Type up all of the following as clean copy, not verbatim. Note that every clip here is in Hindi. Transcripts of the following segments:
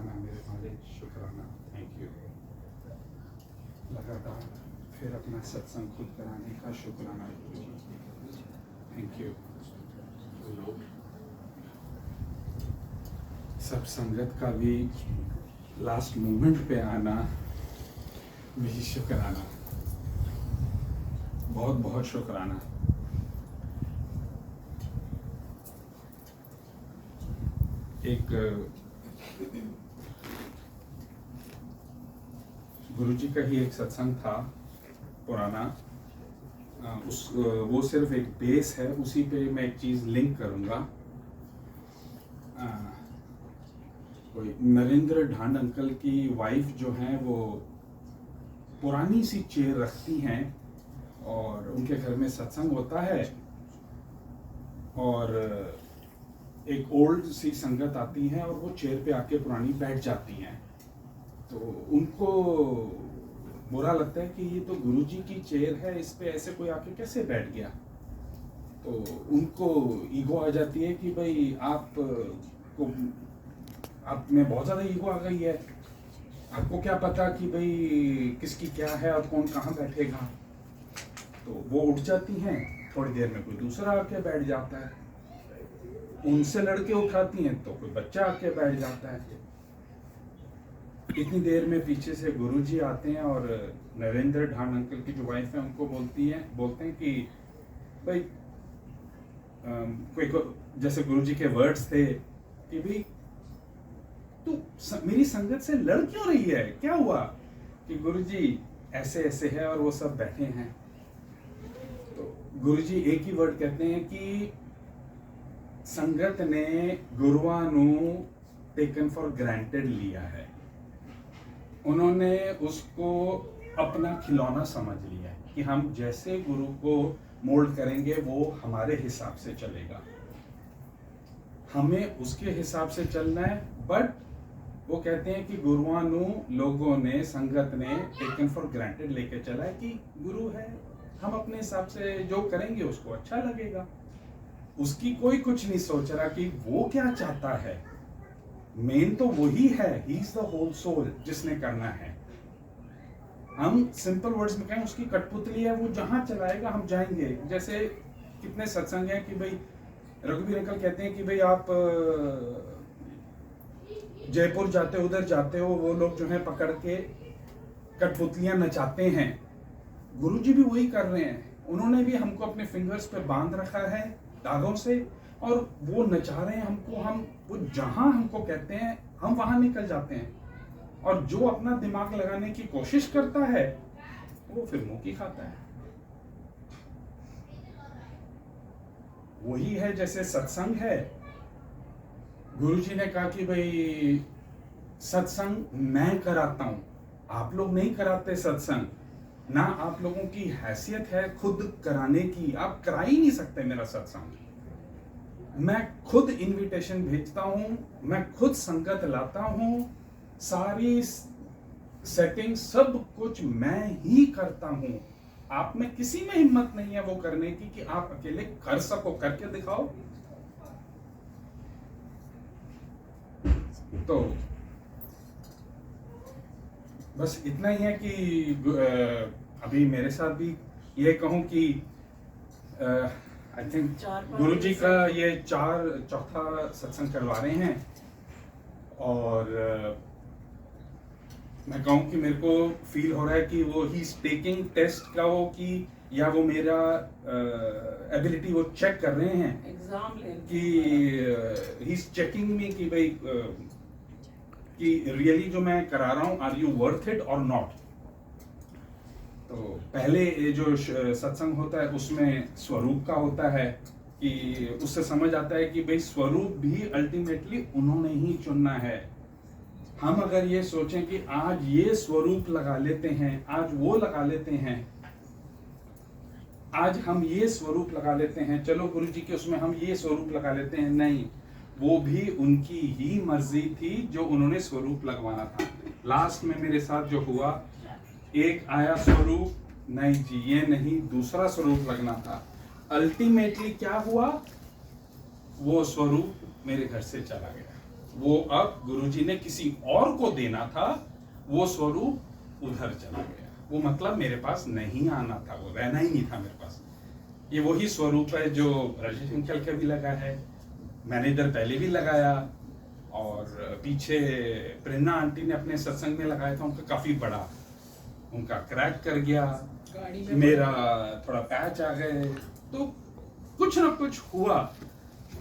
शुक्राना मेरे मालिक, शुक्राना, थैंक यू। लगातार फिर अपना सत्संग खुद कराने का शुक्राना, थैंक यू। सब संगत का भी लास्ट मोमेंट पे आना भी शुक्राना, बहुत बहुत शुक्राना। एक गुरुजी का ही एक सत्संग था पुराना, वो सिर्फ एक बेस है, उसी पे मैं एक चीज लिंक करूंगा। कोई नरेंद्र ढांड अंकल की वाइफ जो हैं वो पुरानी सी चेयर रखती हैं और उनके घर में सत्संग होता है और एक ओल्ड सी संगत आती है और वो चेयर पे आके पुरानी बैठ जाती हैं। तो उनको बुरा लगता है कि ये तो गुरुजी की चेयर है, इस पे ऐसे कोई आके कैसे बैठ गया। तो उनको ईगो आ जाती है कि भाई आप में बहुत ज़्यादा ईगो आ गई है, आपको क्या पता कि भाई किसकी क्या है और कौन कहाँ बैठेगा। तो वो उठ जाती हैं, थोड़ी देर में कोई दूसरा आके बैठ जाता है, उनसे लड़के उठाती हैं तो कोई बच्चा आके बैठ जाता है। इतनी देर में पीछे से गुरुजी आते हैं और नरेंद्र ढांड अंकल की जो वाइफ है उनको बोलते हैं कि भाई कोई जैसे गुरुजी के वर्ड्स थे कि भाई तू मेरी संगत से लड़ क्यों रही है, क्या हुआ। कि गुरुजी ऐसे ऐसे है और वो सब बैठे हैं। तो गुरुजी एक ही वर्ड कहते हैं कि संगत ने गुरुआ नू टेकन फॉर ग्रांटेड लिया है, उन्होंने उसको अपना खिलौना समझ लिया है कि हम जैसे गुरु को मोल्ड करेंगे वो हमारे हिसाब से चलेगा, हमें उसके हिसाब से चलना है। बट वो कहते हैं कि गुरुआनु लोगों ने, संगत ने टेकन फॉर ग्रांटेड लेके चला है कि गुरु है, हम अपने हिसाब से जो करेंगे उसको अच्छा लगेगा। उसकी कोई कुछ नहीं सोच रहा कि वो क्या चाहता है, मेन तो वही है, he is the whole sole जिसने करना है। हम सिंपल वर्ड्स में कहें उसकी कठपुतली है, वो जहां चलाएगा हम जाएंगे। जैसे कितने सत्संग हैं कि भाई रघुवीर अंकल कहते हैं कि भाई आप जयपुर जाते हो, उधर जाते हो, वो लोग जो है पकड़ के कठपुतलियां नचाते हैं। गुरुजी भी वही कर रहे हैं, उन्होंने भी हमको अपने फिंगर्स पे बांध रखा है धागों से और वो नचा रहे हैं हमको। हम वो जहां हमको कहते हैं हम वहां निकल जाते हैं, और जो अपना दिमाग लगाने की कोशिश करता है वो फिर मुंह की खाता है। वही है जैसे सत्संग है, गुरुजी ने कहा कि भाई सत्संग मैं कराता हूं, आप लोग नहीं कराते सत्संग, ना आप लोगों की हैसियत है खुद कराने की, आप करा ही नहीं सकते मेरा सत्संग। मैं खुद इनविटेशन भेजता हूं, मैं खुद संगत लाता हूं, सारी सेटिंग सब कुछ मैं ही करता हूं। आप में किसी में हिम्मत नहीं है वो करने की कि आप अकेले कर सको, करके दिखाओ। तो बस इतना ही है कि अभी मेरे साथ भी ये कहूं कि आई थिंक गुरुजी का ये चौथा सत्संग करवा रहे हैं, और मैं कहूं कि मेरे को फील हो रहा है कि वो ही इज टेकिंग टेस्ट का वो कि या वो मेरा एबिलिटी वो चेक कर रहे हैं एग्जाम कि ही इज चेकिंग मी कि भाई कि रियली जो मैं करा रहा हूं आर यू वर्थ इट और नॉट। तो पहले ये जो सत्संग होता है उसमें स्वरूप का होता है कि उससे समझ आता है कि भाई स्वरूप भी अल्टीमेटली उन्होंने ही चुनना है। हम अगर ये सोचें कि आज ये स्वरूप लगा लेते हैं, आज वो लगा लेते हैं, आज हम ये स्वरूप लगा लेते हैं, चलो गुरुजी के उसमें हम ये स्वरूप लगा लेते हैं, नहीं, वो भी उनकी ही मर्जी थी जो उन्होंने स्वरूप लगवाना था। लास्ट में मेरे साथ जो हुआ, एक आया स्वरूप, नहीं जी ये नहीं, दूसरा स्वरूप लगना था। अल्टीमेटली क्या हुआ, वो स्वरूप मेरे घर से चला गया। वो अब गुरुजी ने किसी और को देना था, वो स्वरूप उधर चला गया। वो मतलब मेरे पास नहीं आना था, वो रहना ही नहीं था मेरे पास। ये वही स्वरूप है जो राजेश अंकल का भी लगा है, मैंने इधर पहले भी लगाया, और पीछे प्रेरणा आंटी ने अपने सत्संग में लगाया था, उनका काफी बड़ा, उनका क्रैक कर गया, मेरा थोड़ा पैच आ गए, तो कुछ ना कुछ हुआ।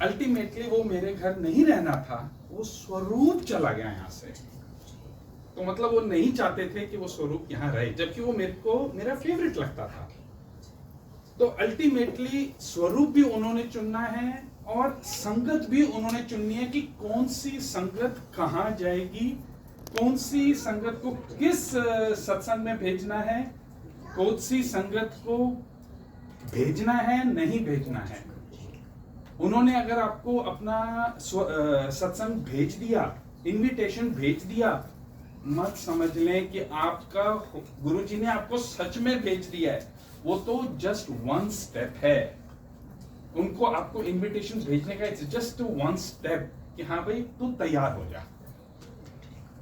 अल्टीमेटली वो मेरे घर नहीं रहना था, वो स्वरूप चला गया यहाँ से। तो मतलब वो नहीं चाहते थे कि वो स्वरूप यहाँ रहे, जबकि वो मेरे को मेरा फेवरेट लगता था। तो अल्टीमेटली स्वरूप भी उन्होंने चुनना है और संगत भी उन्होंने चुननी है कि कौन सी संगत कहाँ जाएगी, कौन सी संगत को किस सत्संग में भेजना है, कौन सी संगत को भेजना है नहीं भेजना है। उन्होंने अगर आपको अपना सत्संग भेज दिया, इनविटेशन भेज दिया, मत समझ लें कि आपका गुरुजी ने आपको सच में भेज दिया है। वो तो जस्ट वन स्टेप है। उनको आपको इनविटेशन भेजने का इट्स जस्ट वन स्टेप कि हाँ भाई तू तैयार हो जा।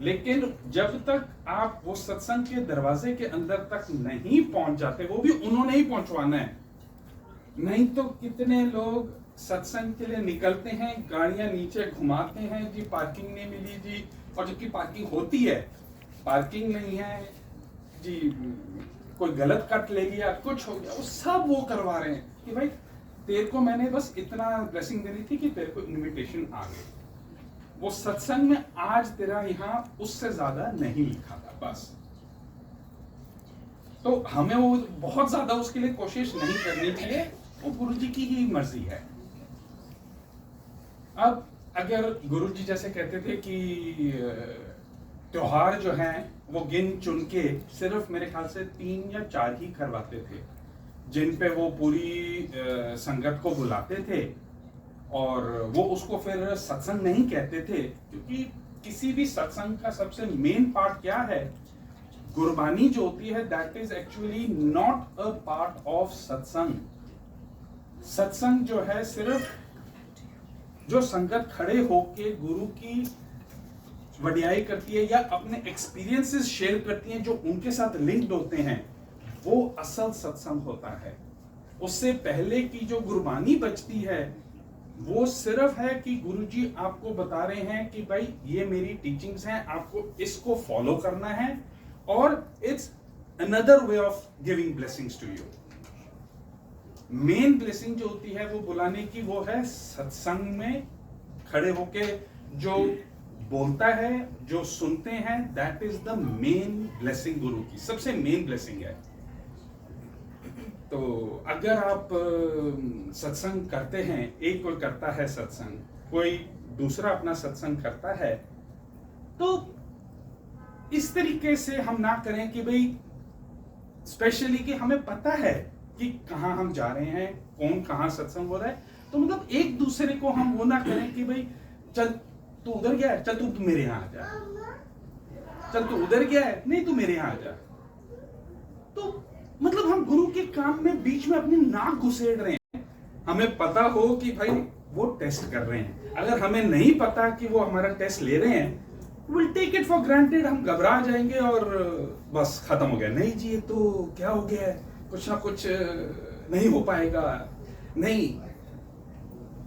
लेकिन जब तक आप वो सत्संग के दरवाजे के अंदर तक नहीं पहुंच जाते, वो भी उन्होंने ही पहुंचवाना है। नहीं तो कितने लोग सत्संग के लिए निकलते हैं, गाड़ियां नीचे घुमाते हैं, जी पार्किंग नहीं मिली जी, और जबकि पार्किंग होती है, पार्किंग नहीं है जी, कोई गलत कट ले लिया, कुछ हो गया, वो सब वो करवा रहे हैं कि भाई तेरे को मैंने बस इतना ब्लेसिंग देनी थी कि तेरे को इनविटेशन आ गई। वो सत्संग में आज तेरा यहाँ उससे ज्यादा नहीं लिखा था बस। तो हमें वो बहुत ज्यादा उसके लिए कोशिश नहीं करनी चाहिए, वो गुरुजी की ही मर्जी है। अब अगर गुरुजी जैसे कहते थे कि त्योहार जो हैं वो गिन चुन के सिर्फ मेरे ख्याल से 3 या 4 ही करवाते थे, जिन पे वो पूरी संगत को बुलाते थे, और वो उसको फिर सत्संग नहीं कहते थे, क्योंकि किसी भी सत्संग का सबसे मेन पार्ट क्या है, गुरबानी जो होती है, that is actually not a part of सत्संग। सत्संग जो है सिर्फ जो संगत खड़े होके गुरु की वडियाई करती है या अपने एक्सपीरियंसेस शेयर करती हैं जो उनके साथ लिंक्ड होते हैं, वो असल सत्संग होता है। उससे पहले की जो गुरबानी बचती है वो सिर्फ है कि गुरुजी आपको बता रहे हैं कि भाई ये मेरी टीचिंग्स हैं, आपको इसको फॉलो करना है, और it's another way of giving blessings to you. Main blessing जो होती है वो बुलाने की, वो है सत्संग में खड़े होके जो बोलता है, जो सुनते हैं, that is the main blessing. गुरु की सबसे मेन ब्लेसिंग है। तो अगर आप सत्संग करते हैं, एक कोई करता है सत्संग, कोई दूसरा अपना सत्संग करता है, तो इस तरीके से हम ना करें कि भाई स्पेशली कि हमें पता है कि कहाँ हम जा रहे हैं, कौन कहाँ सत्संग हो रहा है, तो मतलब एक दूसरे को हम वो ना करें कि भाई चल तू उधर गया है, चल तू मेरे यहाँ आ जा, चल तू उधर गया है, नहीं तू मेरे यहाँ आ जा। तो मतलब हम गुरु के काम में बीच में अपनी नाक घुसेड़ रहे हैं। हमें पता हो कि भाई वो टेस्ट कर रहे हैं, अगर हमें नहीं पता कि वो हमारा टेस्ट ले रहे हैं, will take it for granted, हम घबरा जाएंगे और बस खत्म हो गया। नहीं जी ये तो क्या हो गया है, कुछ ना कुछ नहीं हो पाएगा। नहीं,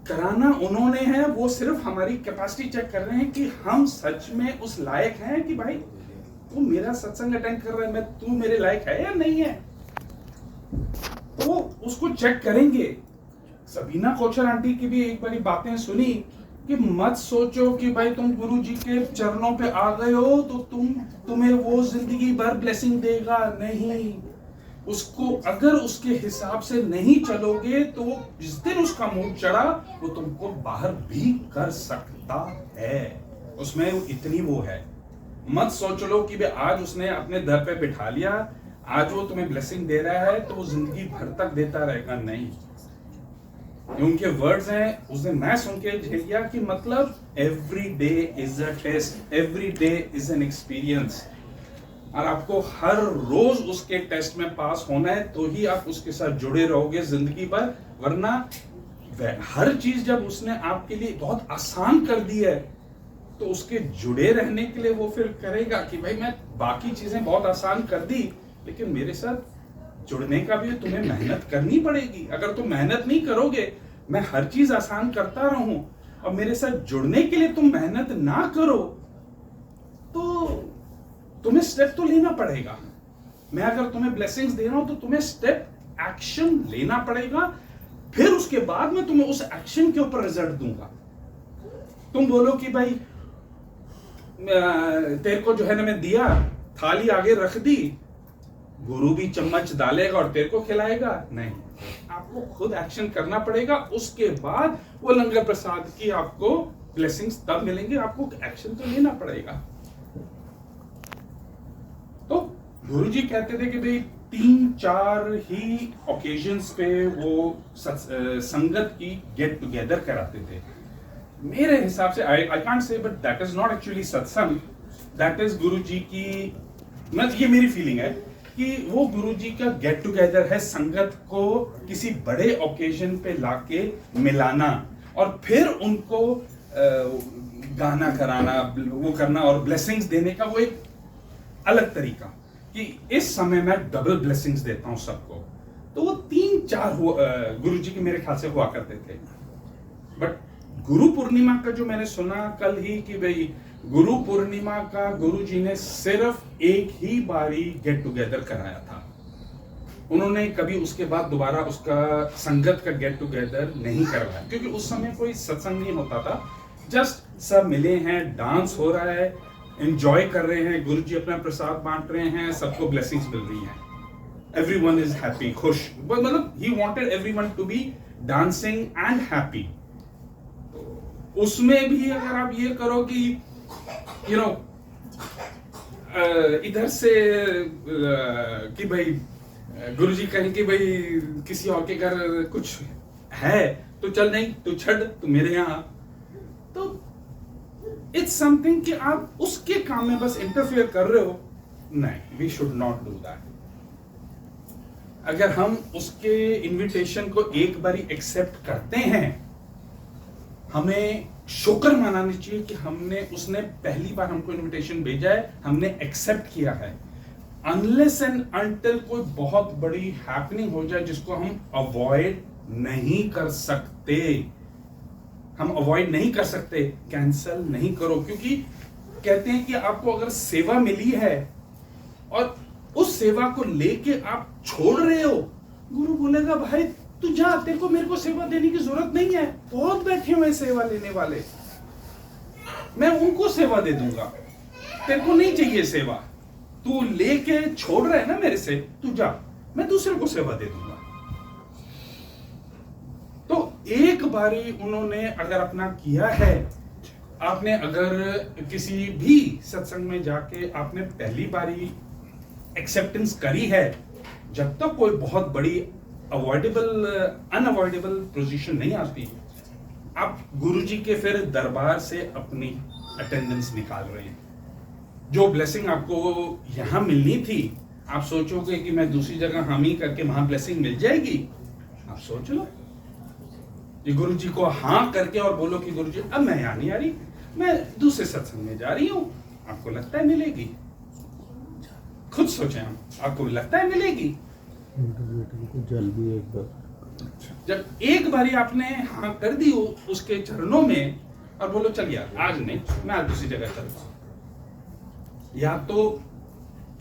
कराना उन्होंने है, वो सिर्फ हमारी कैपेसिटी चेक कर रहे हैं कि हम सच में उस लायक हैं कि भाई तू मेरा सत्संग अटेंड कर रहा है, मैं तू मेरे लायक है या नहीं है। तो उसको चेक करेंगे। सबीना कोचर आंटी की भी एक बारी बातें सुनी कि मत सोचो कि भाई तुम गुरु जी के चरणों पे आ गए हो तो तुम्हें वो जिंदगी भर ब्लेसिंग देगा। नहीं, उसको अगर उसके हिसाब से नहीं चलोगे तो वो जिस दिन उसका मूड चढ़ा वो तुमको बाहर भी कर सकता है। उसमें इतनी वो है। मत सोच लो कि आज उसने अपने दर पे बिठा लिया, आज वो तुम्हें ब्लेसिंग दे रहा है तो वो जिंदगी भर तक देता रहेगा। नहीं, उनके वर्ड्स हैं, उस दिन मैं सुन के झेल गया कि मतलब every day is a test, every day is an experience, और आपको हर रोज उसके टेस्ट में पास होना है तो ही आप उसके साथ जुड़े रहोगे जिंदगी भर। वरना हर चीज जब उसने आपके लिए बहुत आसान कर दी है तो उसके जुड़े रहने के लिए वो फिर करेगा कि भाई मैं बाकी चीजें बहुत आसान कर दी, लेकिन मेरे साथ जुड़ने का भी तुम्हें मेहनत करनी पड़ेगी। अगर तुम मेहनत नहीं करोगे, मैं हर चीज आसान करता रहूं और मेरे साथ जुड़ने के लिए तुम मेहनत ना करो, तो तुम्हें स्टेप तो लेना पड़ेगा। मैं अगर तुम्हें ब्लेसिंग्स दे रहा हूं तो तुम्हें स्टेप एक्शन लेना पड़ेगा, फिर उसके बाद मैं तुम्हें उस एक्शन के ऊपर रिजल्ट दूंगा। तुम बोलो कि भाई तेरे को जो है ना मैं दिया, थाली आगे रख दी, गुरु भी चम्मच डालेगा और तेरे को खिलाएगा, नहीं, आपको खुद एक्शन करना पड़ेगा। उसके बाद वो लंगर प्रसाद की आपको ब्लेसिंग्स तब मिलेंगे, आपको एक्शन तो लेना पड़ेगा। तो गुरुजी कहते थे कि भाई 3-4 ही ओकेजन्स पे वो संगत की गेट टुगेदर कराते थे। मेरे हिसाब से I can't say, but that is not actually सत्संग, दैट इज गुरुजी की, मतलब ये मेरी फीलिंग है कि वो गुरुजी का गेट टुगेदर है, संगत को किसी बड़े ओकेजन पे लाके मिलाना और फिर उनको गाना कराना, वो करना और ब्लेसिंग्स देने का वो एक अलग तरीका कि इस समय मैं डबल ब्लेसिंग्स देता हूं सबको। तो वो 3-4 गुरुजी के मेरे ख्याल से हुआ करते थे। बट गुरु पूर्णिमा का जो मैंने सुना कल ही कि भाई गुरु पूर्णिमा का गुरुजी ने सिर्फ एक ही बारी गेट टुगेदर कराया था, उन्होंने कभी उसके बाद दोबारा उसका संगत का गेट टुगेदर नहीं करवाया, क्योंकि उस समय कोई सत्संग नहीं होता था, जस्ट सब मिले हैं, डांस हो रहा है, एंजॉय कर रहे हैं, गुरुजी अपना प्रसाद बांट रहे हैं, सबको ब्लेसिंग्स मिल रही हैं, एवरीवन इज हैप्पी, खुश, मतलब he wanted everyone to be dancing and happy. उसमें भी अगर आप ये करो कि यू नो इधर से कि भाई गुरुजी कहें कि भाई किसी और के घर कुछ है तो चल, नहीं तो छड़, तो मेरे यहाँ, तो इट्स समथिंग कि आप उसके काम में बस इंटरफेयर कर रहे हो, नहीं, we should not do that. अगर हम उसके इनविटेशन को एक बारी एक्सेप्ट करते हैं, हमें शुक्र मनानी चाहिए कि उसने पहली बार हमको इनविटेशन भेजा है, हमने एक्सेप्ट किया है। अनलेस एंड अनटिल कोई बहुत बड़ी हैपनिंग हो जाए जिसको हम अवॉइड नहीं कर सकते, कैंसल नहीं करो, क्योंकि कहते हैं कि आपको अगर सेवा मिली है और उस सेवा को लेके आप छोड़ रहे हो, गुरु बोलेगा भाई तू जा, तेरे को मेरे को सेवा देने की जरूरत नहीं है, बहुत बैठे हुए सेवा लेने वाले, मैं उनको सेवा दे दूंगा, तेरे को नहीं चाहिए सेवा, तू लेके छोड़ रहा है ना मेरे से, तू जा, मैं दूसरे को सेवा दे दूंगा। तो एक बारी उन्होंने अगर अपना किया है, आपने अगर किसी भी सत्संग में जाके आपने पहली बारी एक्सेप्टेंस करी है, जब तक कोई बहुत बड़ी अनअवॉइडेबल पोजीशन नहीं आती, आप गुरुजी के फिर दरबार से अपनी अटेंडेंस निकाल रहे हैं। जो ब्लेसिंग आपको यहां मिलनी थी, आप सोचोगे कि मैं दूसरी जगह हामी करके वहां ब्लेसिंग मिल जाएगी, आप सोच लो, ये गुरुजी को हाँ करके और बोलो कि गुरुजी अब मैं यहां नहीं आ रही, मैं दूसरे सत्संग में जा रही हूं, आपको लगता है मिलेगी? खुद सोचें, हम आपको लगता है मिलेगी? जल भी एक बार, जब एक बारी आपने हाँ कर दी उसके चरणों में और बोलो चल यार आज नहीं, मैं आज दूसरी जगह चलता हूं, या तो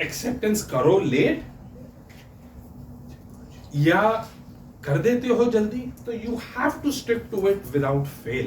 एक्सेप्टेंस करो लेट, या कर देते हो जल्दी, तो you have to stick to it without fail.